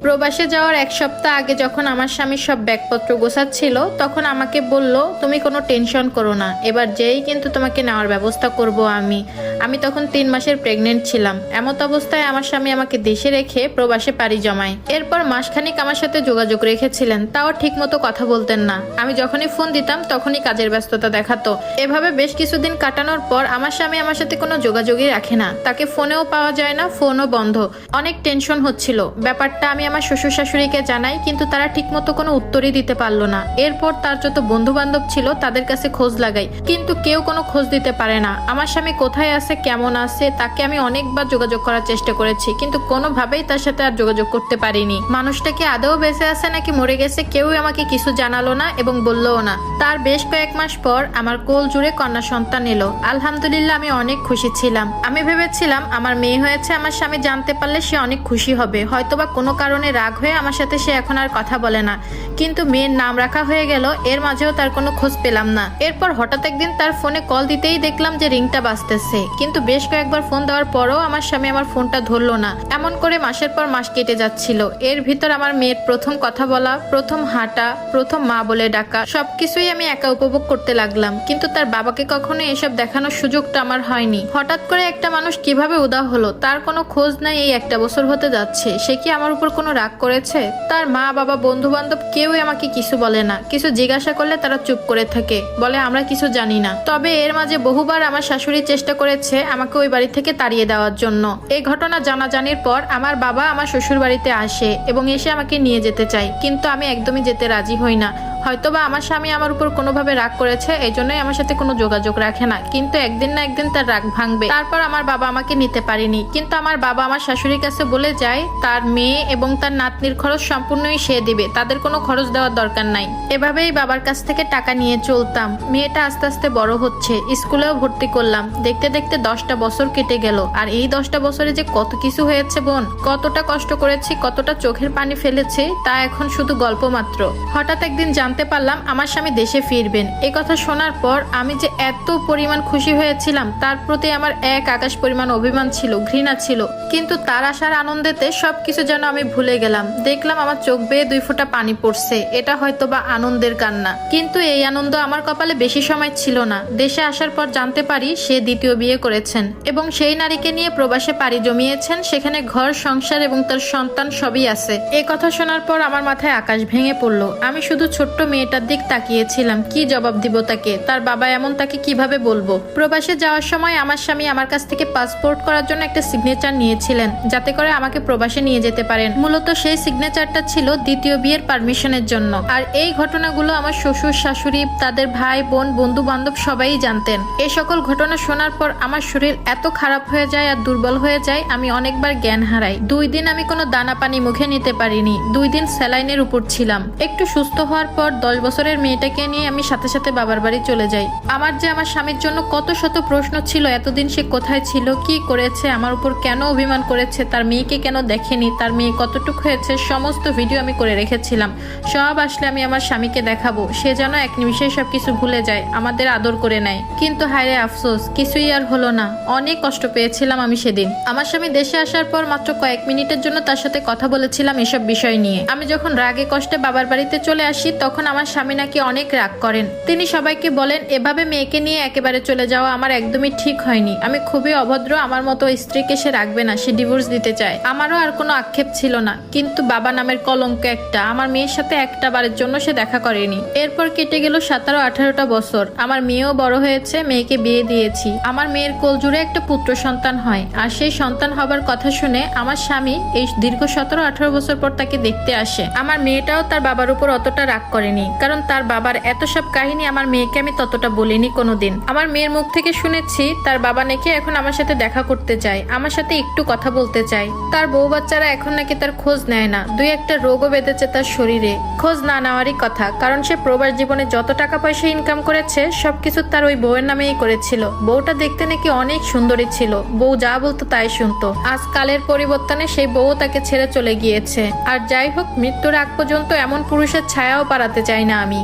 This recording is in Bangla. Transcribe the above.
প্রবাসে যাওয়ার এক সপ্তাহ আগে যখন আমার স্বামী সব ব্যাগপত্র গোছাচ্ছিল তখন আমাকে বলল, তুমি কোনো টেনশন করো না, এবার যেই কিন্তু তোমাকে নেওয়ার ব্যবস্থা করব আমি তখন 3 মাসের প্রেগনেন্ট ছিলাম। এমত অবস্থায় আমার স্বামী আমাকে দেশে রেখে প্রবাসে পাড়ি জমায়। এরপর মাসখানিক আমার সাথে যোগাযোগ রেখেছিলেন, তাও ঠিক মতো কথা বলতেন না। আমি যখনই ফোন দিতাম তখনই কাজের ব্যস্ততা দেখাতো। এভাবে বেশ কিছুদিন কাটানোর পর আমার স্বামী আমার সাথে কোনো যোগাযোগই রাখে না, তাকে ফোনেও পাওয়া যায় না, ফোনও বন্ধ। অনেক টেনশন হচ্ছিল। ব্যাপারটা আমি আমার শ্বশুর শাশুড়িকে জানাই, কিন্তু তারা ঠিকমতো কোনো উত্তরই দিতে পারলো না। এরপর তার যত বন্ধু বান্ধব ছিল তাদের কাছে খোঁজ লাগাই, কিন্তু কেউ কোনো খোঁজ দিতে পারে না। আমার স্বামী কোথায় আছে, কেমন আছে, তাকে আমি অনেকবার যোগাযোগ করার চেষ্টা করেছি, কিন্তু কোনোভাবেই তার সাথে আর যোগাযোগ করতে পারিনি। মানুষটা কি আদৌ বেঁচে আছে নাকি মরে গেছে কেউই আমাকে কিছু জানালো না এবং বললও না। তার বেশ কয়েক মাস পর আমার কোল জুড়ে কন্যা সন্তান এলো। আলহামদুলিল্লাহ, আমি অনেক খুশি ছিলাম। আমি ভেবেছিলাম আমার মেয়ে হয়েছে, আমার স্বামী জানতে পারলে সে অনেক খুশি হবে, হয়তোবা কোনো কারণে রাগ হয়ে আমার সাথে সে এখন আর কথা বলে না। কিন্তু মেয়ের নাম রাখা হয়ে গেল, এর মাঝেও তার কোনো খোঁজ পেলাম না। এরপর হঠাৎ একদিন তার ফোনে কল দিতেই দেখলাম যে রিংটা বাজতেছে, কিন্তু বেশ কয়েকবার ফোন দেওয়ার পরও আমার স্বামী আমার ফোনটা ধরলো না। এমন করে মাসের পর মাস কেটে যাচ্ছিল। এর ভিতর আমার মেয়ের প্রথম কথা বলা, প্রথম হাঁটা, প্রথম মা বলে ডাকা, সবকিছুই আমি একা উপভোগ করতে লাগলাম। কিন্তু তার বাবাকে কখনো এসব দেখানোর সুযোগটা আমার হয়নি। হঠাৎ করে একটা মানুষ কিভাবে উদা হলো, তার কোনো খোঁজ নাই। এই 1 বছর হতে যাচ্ছে, সে কি আমার উপর কোনো রাগ করেছে? তার মা বাবা বন্ধু বান্ধব কেউই আমাকে কিছু বলে না। কিছু জিজ্ঞাসা করলে তারা চুপ করে থাকে, বলে আমরা কিছু জানি না। তবে এর মাঝে বহুবার আমার শাশুড়ি চেষ্টা করেছে আমাকে ওই বাড়ি থেকে তাড়িয়ে দেওয়ার জন্য। এই ঘটনা জানাজানির পর আমার বাবা আমার শ্বশুর বাড়িতে আসে এবং এসে আমাকে নিয়ে যেতে চায়, কিন্তু আমি একদমই যেতে রাজি হই না। হয়তোবা আমার স্বামী আমার উপর কোনোভাবে রাগ করেছে, এই জন্যই আমার সাথে কোনো যোগাযোগ রাখে না। কিন্তু একদিন না একদিন তার রাগ ভাঙবে। তারপর আমার বাবা আমাকে নিতে পারেনি, কিন্তু আমার বাবা আমার শাশুড়ির কাছে বলে যায় তার মেয়ে এবং তার নাতনির খরচ সম্পূর্ণই সে দিবে, তাদের কোনো খরচ দেওয়ার দরকার নাই। এভাবেই বাবার কাছ থেকে টাকা নিয়ে চলতাম। মেয়েটা আস্তে আস্তে বড় হচ্ছে, স্কুলেও ভর্তি করলাম। দেখতে দেখতে 10টা বছর কেটে গেল। আর এই 10টা বছরে যে কত কিছু হয়েছে বোন, কতটা কষ্ট করেছি, কতটা চোখের পানি ফেলেছি, তা এখন শুধু গল্প মাত্র। হঠাৎ একদিন জানতে পারলাম আমার স্বামী দেশে ফিরবেন। এই কথা শোনার পর আমি যে এত পরিমাণ খুশি হয়েছিলাম, তার প্রতি আমার এক আকাশ পরিমাণ অভিমান ছিল, ঘৃণা ছিল। কিন্তু তার আসার আনন্দেতে সবকিছু যেন আমি ভুলে গেলাম। দেখলাম আমার চোখ বেয়ে 2 ফোঁটা পানি পড়ছে, এটা হয়তো বা আনন্দের কান্না। কিন্তু এই আনন্দ আমার কপালে বেশি সময় ছিল না। দেশে আসার পর জানতে পারি সে দ্বিতীয় বিয়ে করেছেন এবং সেই নারীকে নিয়ে প্রবাসে পাড়ি জমিয়েছেন। সেখানে ঘর সংসার এবং তার সন্তান সবই আছে। এই কথা শোনার পর আমার মাথায় আকাশ ভেঙে পড়লো। আমি শুধু ছোট্ট মেয়েটার দিক তাকিয়েছিলাম, কি জবাব দিব তাকে? তার বাবা এমন, তাকে কিভাবে বলবো? প্রবাসে যাওয়ার সময় আমার স্বামী আমার কাছ থেকে পাসপোর্ট করার জন্য একটা সিগনেচার নিয়েছিলেন, যাতে করে আমাকে প্রবাসে নিয়ে যেতে পারেন। মূলত সেই সিগনেচারটা ছিল দ্বিতীয় বিয়ের পারমিশনের জন্য। আর এই ঘটনাগুলো আমার শ্বশুর শাশুড়ি, তাদের ভাই বোন, বন্ধু বান্ধব সবাই জানতেন। এই সকল ঘটনা শোনার পর আমার শরীর এত খারাপ হয়ে যায় আর দুর্বল হয়ে যায়, আমি অনেকবার জ্ঞান হারাই। 2 দিন আমি কোনো দানা পানি মুখে নিতে পারিনি। 2 দিন স্যালাইনের উপর ছিলাম। একটু সুস্থ হওয়ার পর 10 বছরের মেয়েটাকে নিয়ে আমি সাথে সাথে বাবার বাড়ি চলে যাই। আমার যে আমার স্বামীর জন্য কত শত প্রশ্ন ছিল, এতদিন সে কোথায় ছিল, কি করেছে, আমার উপর কেন অভিমান করেছে, তার মেয়েকে কেন দেখেনি, তার মেয়ে কতটুকু হয়েছে, সমস্ত ভিডিও আমি করে রেখেছিলাম। সব আসলে আমি আমার স্বামীকে দেখাবো, সে যেন এক নিমিষে সবকিছু ভুলে যায়, আমাদের আদর করে নেয়। কিন্তু হায়রে আফসোস, কিছুই আর হলো না। অনেক কষ্ট পেয়েছিলাম আমি সেদিন। আমার স্বামী দেশে আসার পর মাত্র কয়েক মিনিটের জন্য তার সাথে কথা বলেছিলাম এসব বিষয় নিয়ে। আমি যখন রাগে কষ্টে বাবার বাড়িতে চলে আসি, তখন আমার স্বামী নাকি অনেক রাগ করেন। তিনি সবাইকে বলেন এভাবে মেয়েকে নিয়ে একেবারে চলে যাওয়া আমার একদমই ঠিক হয়নি। আমি খুবই অভদ্র, আমার মতো স্ত্রীকে সে রাখবে না, সে ডিভোর্স দিতে চায়। আমারও আর কোনো আক্ষেপ ছিল না, কিন্তু বাবা নামের কলঙ্ক একটা। আমার মেয়ের সাথে একটা বারের জন্য সে দেখা করেনি। এরপর কেটে গেল 17-18টা বছর। আমার মেয়েও বড় হয়েছে, মেয়েকে বিয়ে দিয়েছি। আমার মেয়ের কোল জুড়ে একটা পুত্র সন্তান হয়। আর সেই সন্তান হবার কথা শুনে আমার স্বামী এই দীর্ঘ 17-18 বছর পর তাকে দেখতে আসে। আমার মেয়েটাও তার বাবার উপর অতটা রাগ করেনি, কারণ তার বাবার এত সব কাহিনী আমার মেয়েকে আমি ততটা বলিনি কোনোদিন। আমার মেয়ের মুখ থেকে শুনেছি তার বাবা নাকি এখন আমার সাথে দেখা করতে চায়, আমার সাথে একটু কথা বলতে চায়। তার বউ বাচ্চারা এখন নাকি তার খোঁজ নেয় না। 2-1টা রোগও বেঁধেছে তার শরীরে, খোঁজ না নেওয়ারই কথা। কারণ সে প্রবাস জীবনে যত টাকা পয়সা ইনকাম করেছে সবকিছু তার ওই বউয়ের নামেই করেছিল। বউটা দেখতে নাকি অনেক সুন্দরী ছিল, বউ যা বলতো তাই শুনতো। আজকালের পরিবর্তনে সেই বউ তাকে ছেড়ে চলে গিয়েছে। আর যাই হোক, মৃত্যুর আগ পর্যন্ত এমন পুরুষের ছায়াও পাড়াতে চাই না আমি।